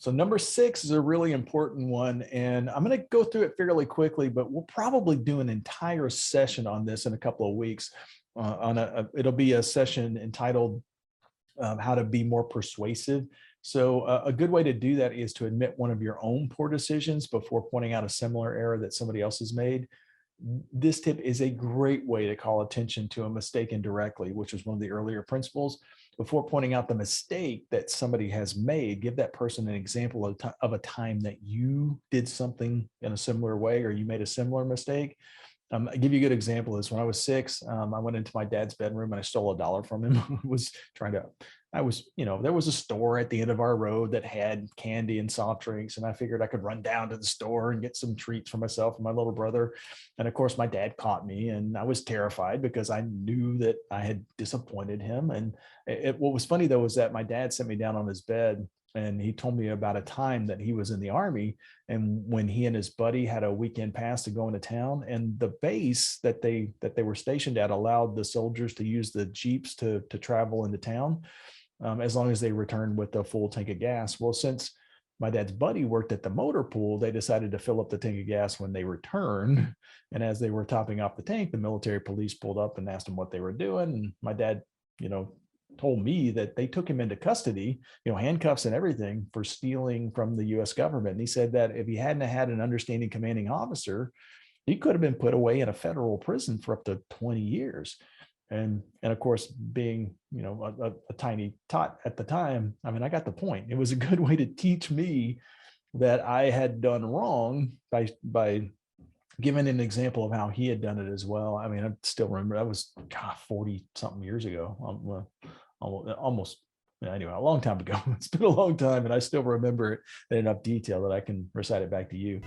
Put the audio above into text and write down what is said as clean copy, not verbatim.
So number 6 is a really important one, and I'm going to go through it fairly quickly, but we'll probably do an entire session on this in a couple of weeks. It'll be a session entitled "How to Be More Persuasive." So a good way to do that is to admit one of your own poor decisions before pointing out a similar error that somebody else has made. This tip is a great way to call attention to a mistake indirectly, which was one of the earlier principles. Before pointing out the mistake that somebody has made, give that person an example of a time that you did something in a similar way or you made a similar mistake. I'll give you a good example is when I was 6, I went into my dad's bedroom and I stole $1 from him. There was a store at the end of our road that had candy and soft drinks. And I figured I could run down to the store and get some treats for myself and my little brother. And of course, my dad caught me and I was terrified because I knew that I had disappointed him. And what was funny though, was that my dad sent me down on his bed and he told me about a time that he was in the Army and when he and his buddy had a weekend pass to go into town, and the base that they were stationed at allowed the soldiers to use the Jeeps to travel into town, as long as they returned with a full tank of gas. Well, since my dad's buddy worked at the motor pool, they decided to fill up the tank of gas when they returned. And as they were topping off the tank, the military police pulled up and asked them what they were doing. And my dad, told me that they took him into custody, handcuffs and everything, for stealing from the US government. And he said that if he hadn't had an understanding commanding officer, he could have been put away in a federal prison for up to 20 years. And of course, being, a tiny tot at the time, I got the point. It was a good way to teach me that I had done wrong by giving an example of how he had done it as well. I still remember that was 40 something years ago. Almost anyway, a long time ago. It's been a long time, and I still remember it in enough detail that I can recite it back to you.